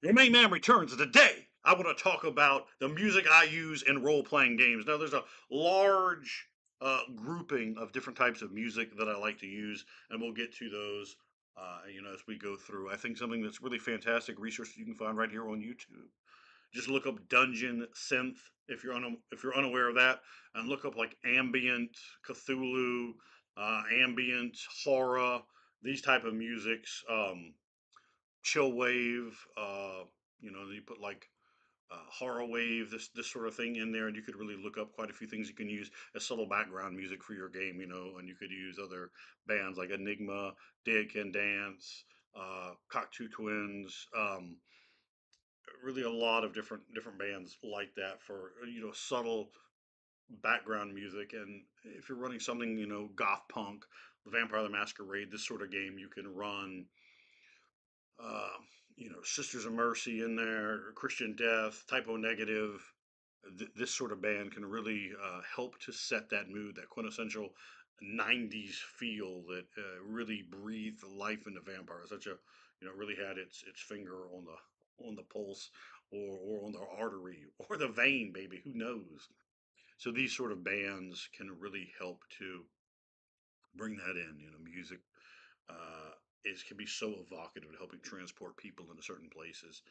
Your main man returns. Today, I want to talk about the music I use in role playing games. Now, there's a large grouping of different types of music that I like to use, and we'll get to those. As we go through, I think something that's really fantastic resource you can find right here on YouTube. Just look up dungeon synth if you're unaware of that, and look up like ambient, Cthulhu, ambient horror, these type of musics. Chill wave. You put like horror wave, this sort of thing in there, and you could really look up quite a few things you can use as subtle background music for your game. And you could use other bands like Enigma, Dead Can Dance, Cockatoo Twins. Really, a lot of different bands like that for subtle background music. And if you're running something goth punk, Vampire the Masquerade, this sort of game, you can run uh, Sisters of Mercy in there, Christian Death, Typo Negative. This sort of band can really help to set that mood, that quintessential '90s feel that really breathed life into Vampire. Such a really had its finger on the pulse, or on the artery or the vein, baby. Who knows? So these sort of bands can really help to bring that in. Music uh, is can be so evocative at helping transport people into certain places.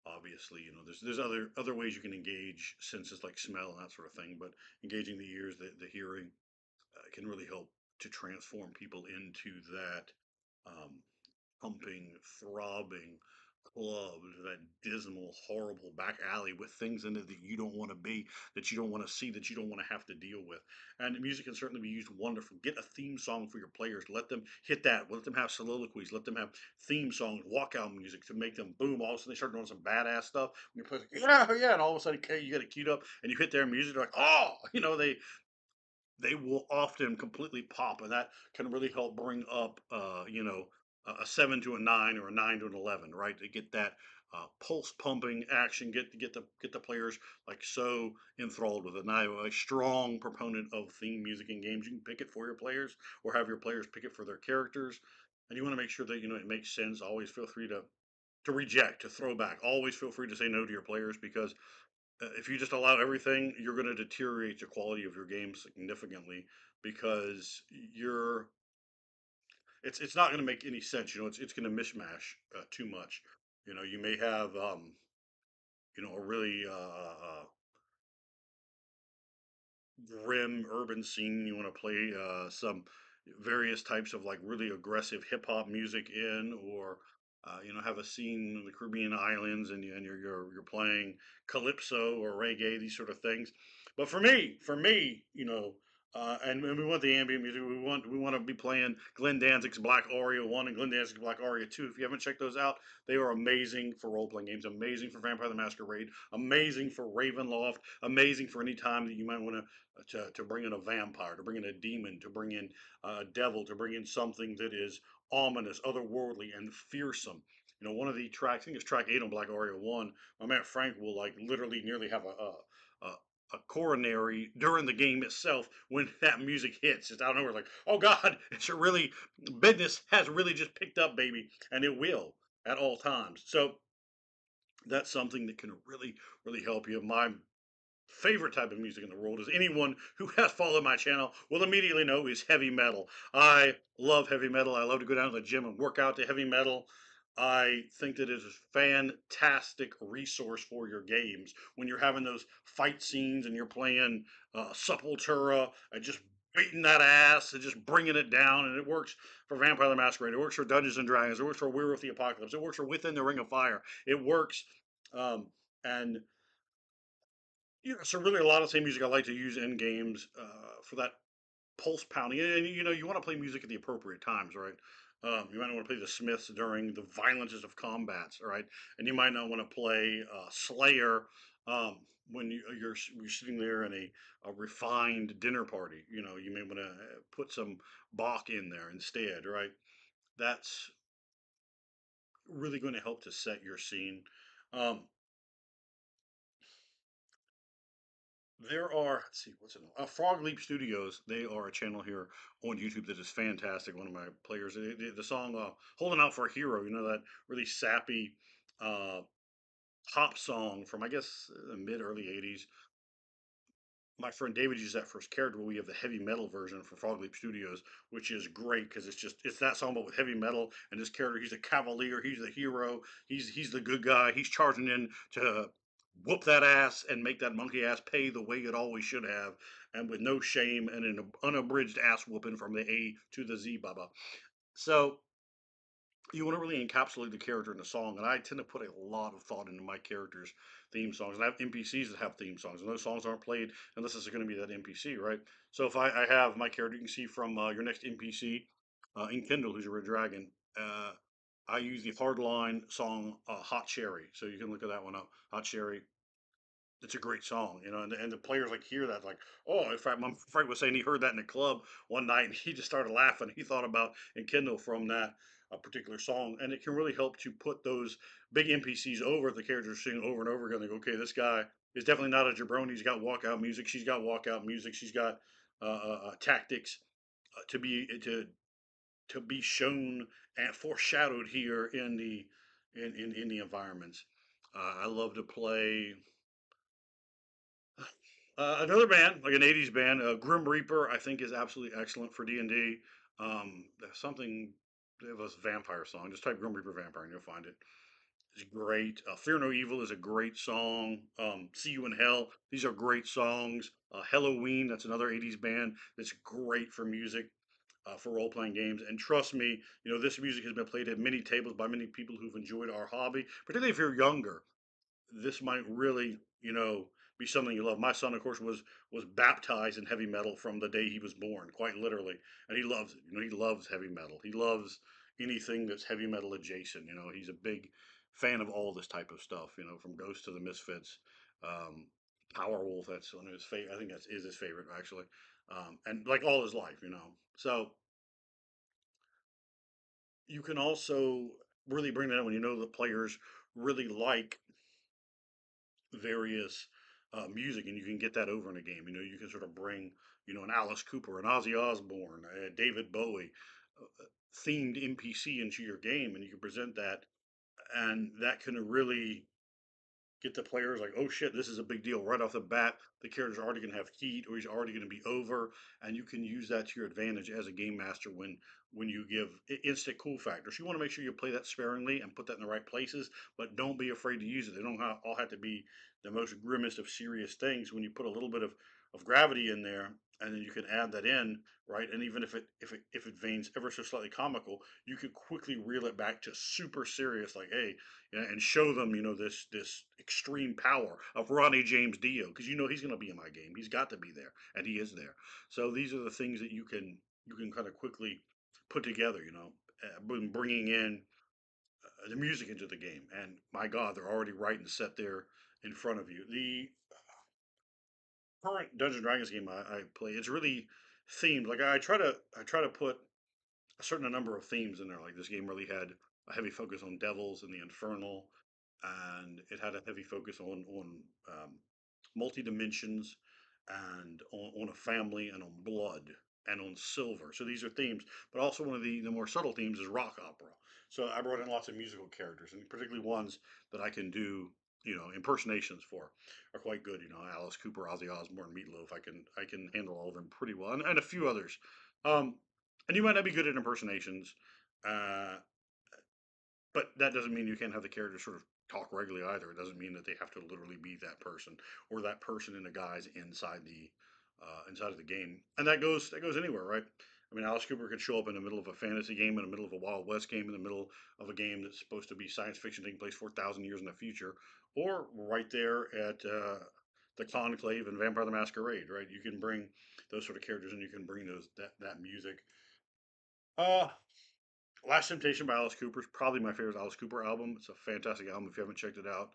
Obviously, there's other ways you can engage senses like smell and that sort of thing, but engaging the ears, the hearing, can really help to transform people into that um, pumping, throbbing club, that dismal, horrible back alley with things in it that you don't want to be, that you don't want to see, that you don't want to have to deal with. And the music can certainly be used wonderful. Get a theme song for your players. Let them hit that. Let them have soliloquies. Let them have theme songs, walkout music to make them boom. All of a sudden they start doing some badass stuff. And you play like, yeah, yeah, and all of a sudden, okay, you get it queued up and you hit their music. They're like, oh, they will often completely pop, and that can really help bring up a 7 to a 9 or a 9 to an 11, right? To get that pulse pumping action, get the players like so enthralled with it. And I'm a strong proponent of theme music in games. You can pick it for your players or have your players pick it for their characters, and you want to make sure that it makes sense. Always feel free to reject, to throw back. Always feel free to say no to your players, because if you just allow everything, you're going to deteriorate the quality of your game significantly, because it's not going to make any sense. It's going to mishmash too much. You may have a really grim urban scene. You want to play some various types of like really aggressive hip hop music in, or have a scene in the Caribbean islands, and you're playing calypso or reggae, these sort of things. But for me, and we want the ambient music. We want to be playing Glenn Danzig's Black Aria 1 and Glenn Danzig's Black Aria 2. If you haven't checked those out, they are amazing for role playing games, amazing for Vampire the Masquerade, amazing for Ravenloft, amazing for any time that you might want to bring in a vampire, to bring in a demon, to bring in a devil, to bring in something that is ominous, otherworldly, and fearsome. One of the tracks, I think it's track 8 on Black Aria 1, my man Frank will like literally nearly have a coronary during the game itself when that music hits. It's out of nowhere, like, oh God, it's a really, business has really just picked up, baby, and it will at all times. So that's something that can really, really help you. My favorite type of music in the world, as anyone who has followed my channel will immediately know, is heavy metal. I love heavy metal. I love to go down to the gym and work out to heavy metal. I think that it is a fantastic resource for your games when you're having those fight scenes and you're playing Sepultura and just beating that ass and just bringing it down. And it works for Vampire the Masquerade. It works for Dungeons and Dragons. It works for Werewolf the Apocalypse. It works for Within the Ring of Fire. It works. And so really, a lot of the same music I like to use in games for that pulse pounding. And you want to play music at the appropriate times, right? You might not want to play the Smiths during the violences of combats, all right? And you might not want to play Slayer when you're sitting there in a refined dinner party. You may want to put some Bach in there instead, right? That's really going to help to set your scene. Um, There are, let's see, what's it? Frog Leap Studios. They are a channel here on YouTube that is fantastic. One of my players, the song "Holding Out for a Hero," that really sappy, uh, pop song from I guess the mid early '80s. My friend David used that for his character. We have the heavy metal version for Frog Leap Studios, which is great because it's that song but with heavy metal. And this character, he's a cavalier, he's the hero, he's the good guy. He's charging in to whoop that ass and make that monkey ass pay the way it always should have, and with no shame and an unabridged ass whooping from the A to the Z, Baba. So you want to really encapsulate the character in the song, and I tend to put a lot of thought into my characters' theme songs. And I have NPCs that have theme songs, and those songs aren't played unless it's going to be that NPC, right? So if I have my character, you can see from your next NPC in Kindle, who's a red dragon. I use the Hardline song "Hot Cherry," so you can look at that one up. Hot Cherry, it's a great song, and the players like hear that, like, oh, in fact, my friend was saying he heard that in the club one night and he just started laughing. He thought about and Kindle from that particular song, and it can really help to put those big NPCs over the characters singing over and over again. They go, okay, this guy is definitely not a jabroni. He's got walkout music. She's got walkout music. She's got tactics to be shown and foreshadowed here in the environments. I love to play another band, like an '80s band, Grim Reaper. I think is absolutely excellent for D&D. There's something. It was a vampire song. Just type Grim Reaper vampire and you'll find it. It's great. Fear No Evil is a great song. See You in Hell. These are great songs. Halloween. That's another '80s band. That's great for music. For role playing games, and trust me, this music has been played at many tables by many people who've enjoyed our hobby, particularly if you're younger. This might really, be something you love. My son, of course, was baptized in heavy metal from the day he was born, quite literally, and he loves it. He loves heavy metal. He loves anything that's heavy metal adjacent. He's a big fan of all this type of stuff. From Ghost to the Misfits, um, Powerwolf. That's one of his favorite. I think that's is his favorite actually, and like all his life. So you can also really bring that up when the players really like various music, and you can get that over in a game. You can sort of bring, an Alice Cooper, an Ozzy Osbourne, a David Bowie themed NPC into your game, and you can present that, and that can really get the players like, oh shit, this is a big deal right off the bat. The character's already going to have heat, or he's already going to be over, and you can use that to your advantage as a game master when you give instant cool factors. You want to make sure you play that sparingly and put that in the right places, but don't be afraid to use it. They don't all have to be the most grimmest of serious things. When you put a little bit of gravity in there, and then you can add that in, right? And even if it veins ever so slightly comical, you could quickly reel it back to super serious, like, hey, and show them, this extreme power of Ronnie James Dio, because he's going to be in my game. He's got to be there, and he is there. So these are the things that you can kind of quickly put together. Bringing in the music into the game, and my God, they're already writing set there in front of you. The current Dungeons and Dragons game I play, it's really themed. Like I try to put a certain number of themes in there. Like this game really had a heavy focus on devils and the infernal, and it had a heavy focus on multi dimensions, and on a family, and on blood, and on silver. So these are themes, but also one of the more subtle themes is rock opera. So I brought in lots of musical characters, and particularly ones that I can do. Impersonations for are quite good. Alice Cooper, Ozzy Osbourne, Meatloaf. I can handle all of them pretty well, and a few others. Um, and you might not be good at impersonations, uh, but that doesn't mean you can't have the character sort of talk regularly either. It doesn't mean that they have to literally be that person, or that person in a guise inside of the game. And that goes anywhere, right? I mean, Alice Cooper could show up in the middle of a fantasy game, in the middle of a Wild West game, in the middle of a game that's supposed to be science fiction taking place 4,000 years in the future, or right there at the Conclave and Vampire the Masquerade, right? You can bring those sort of characters, and you can bring that music. Uh, Last Temptation by Alice Cooper is probably my favorite Alice Cooper album. It's a fantastic album. If you haven't checked it out,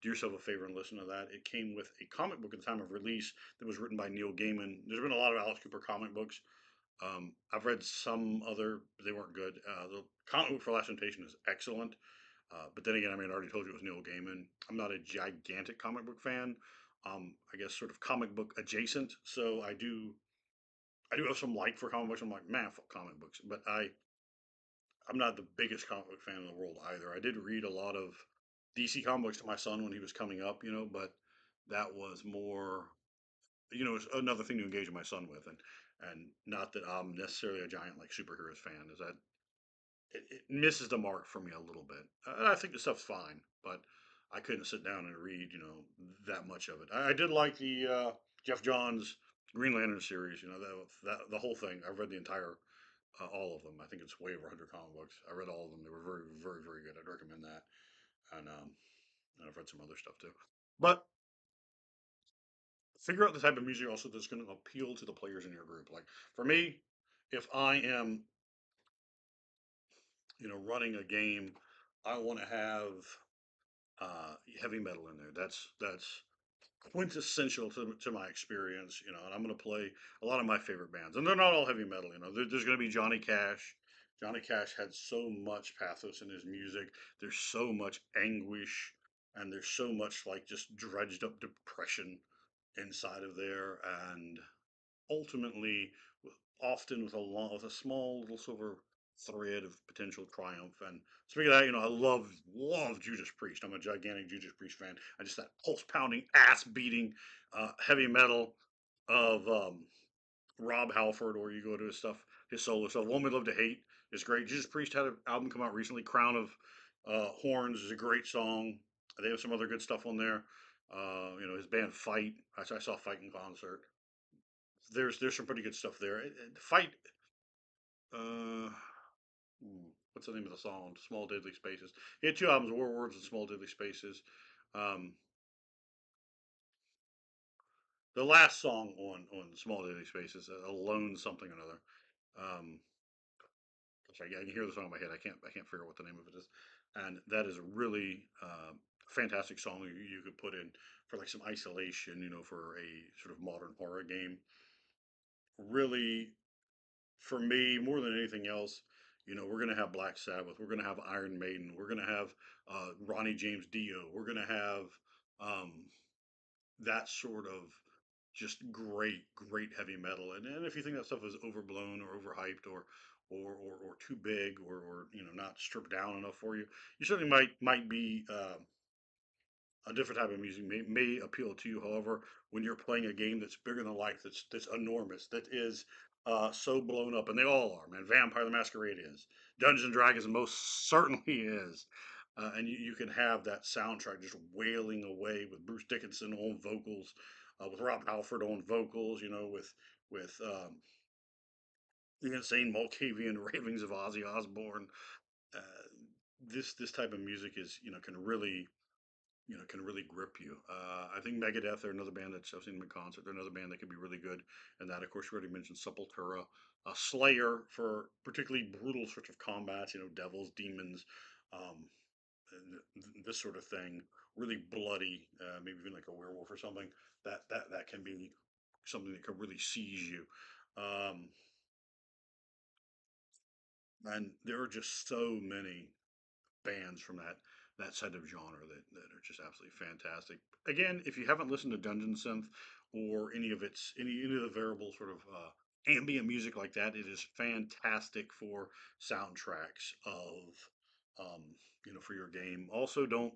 do yourself a favor and listen to that. It came with a comic book at the time of release that was written by Neil Gaiman. There's been a lot of Alice Cooper comic books. I've read some other, but they weren't good. The comic book for Last Temptation is excellent. But then again, I mean, I already told you it was Neil Gaiman. I'm not a gigantic comic book fan. I guess sort of comic book adjacent. So I do have some like for comic books. I'm like, man, fuck comic books. But I'm not the biggest comic book fan in the world either. I did read a lot of DC comics to my son when he was coming up, but that was more, it's another thing to engage my son with, and not that I'm necessarily a giant like superheroes fan, is that it misses the mark for me a little bit. And I think the stuff's fine, but I couldn't sit down and read, that much of it. I did like the Jeff Johns Green Lantern series, that the whole thing. I've read the entire all of them. I think it's way over 100 comic books. I read all of them. They were very, very, very good. I'd recommend that. And I've read some other stuff too. But figure out the type of music also that's going to appeal to the players in your group. Like for me, if I am, running a game, I want to have heavy metal in there. That's quintessential to my experience, and I'm going to play a lot of my favorite bands, and they're not all heavy metal. There's going to be Johnny Cash. Johnny Cash had so much pathos in his music. There's so much anguish, and there's so much like just dredged up depression inside of there, and ultimately, often with a small little silver thread of potential triumph. And speaking of that, I love Judas Priest. I'm a gigantic Judas Priest fan. I just that pulse pounding, ass beating, heavy metal of Rob Halford, or you go to his stuff, his solo stuff. Woman Love to Hate is great. Judas Priest had an album come out recently. Crown of Horns is a great song. They have some other good stuff on there. His band Fight. I saw Fight in concert. There's some pretty good stuff there. Fight. Uh, what's the name of the song? Small Deadly Spaces. He had two albums: War Words and Small Deadly Spaces. Um, the last song on Small Deadly Spaces, Alone something or another. Um, I can hear the song in my head. I can't figure out what the name of it is, and that is a really fantastic song you could put in for like some isolation, for a sort of modern horror game. Really, for me, more than anything else, we're going to have Black Sabbath. We're going to have Iron Maiden. We're going to have Ronnie James Dio. We're going to have um, that sort of just great, great heavy metal. And if you think that stuff is overblown or overhyped or too big or not stripped down enough for you, you certainly might be a different type of music may appeal to you. However, when you're playing a game that's bigger than life, that's enormous, that is so blown up, and they all are, man. Vampire the Masquerade is, Dungeons and Dragons most certainly is, and you can have that soundtrack just wailing away with Bruce Dickinson on vocals, with Rob Halford on vocals, with the insane Malkavian ravings of Ozzy Osbourne. Uh, this type of music is can really grip you. I think Megadeth, they're another band that I've seen them in concert. They're another band that could be really good. And that, of course, we already mentioned Sepultura, Slayer for particularly brutal sorts of combats. Devils, demons, um, and this sort of thing. Really bloody, maybe even like a werewolf or something. That can be something that can really seize you. Um, and there are just so many bands from that set of genre that are just absolutely fantastic. Again, if you haven't listened to Dungeon Synth or any of the variable sort of ambient music like that, it is fantastic for soundtracks of for your game. Also, don't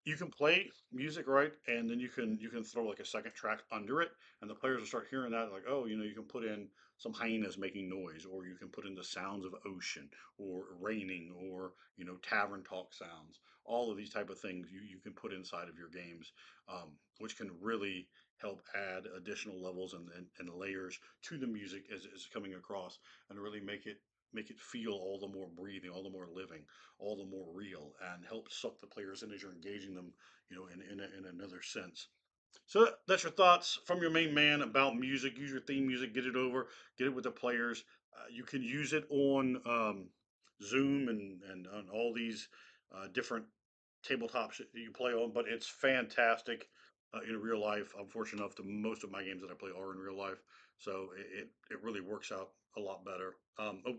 you can play music, right, and then you can throw like a second track under it, and the players will start hearing that like, oh, you can put in some hyenas making noise, or you can put in the sounds of ocean or raining, or tavern talk sounds. All of these type of things you can put inside of your games, which can really help add additional levels and layers to the music as it's coming across, and really make it feel all the more breathing, all the more living, all the more real, and help suck the players in as you're engaging them, in another sense. So that's your thoughts from your main man about music. Use your theme music, get it over, get it with the players. You can use it on Zoom and on all these different tabletops that you play on, but it's fantastic in real life. I'm fortunate enough to most of my games that I play are in real life, so it really works out a lot better.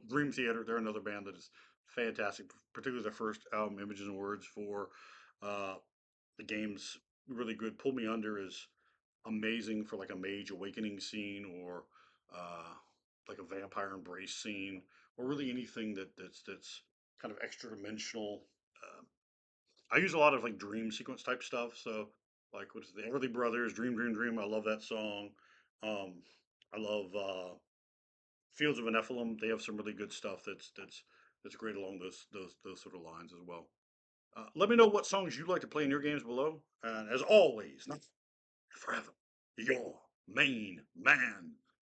Dream Theater, they're another band that is fantastic, particularly their first album, Images and Words, for uh, the game's really good. Pull Me Under is amazing for like a mage awakening scene, or like a vampire embrace scene, or really anything that's kind of extra dimensional. I use a lot of like dream sequence type stuff. So like what's the Everly Brothers, Dream Dream Dream. I love that song. Um, I love Fields of Nephilim. They have some really good stuff that's great along those sort of lines as well. Let me know what songs you like to play in your games below. And as always, not forever, your main man.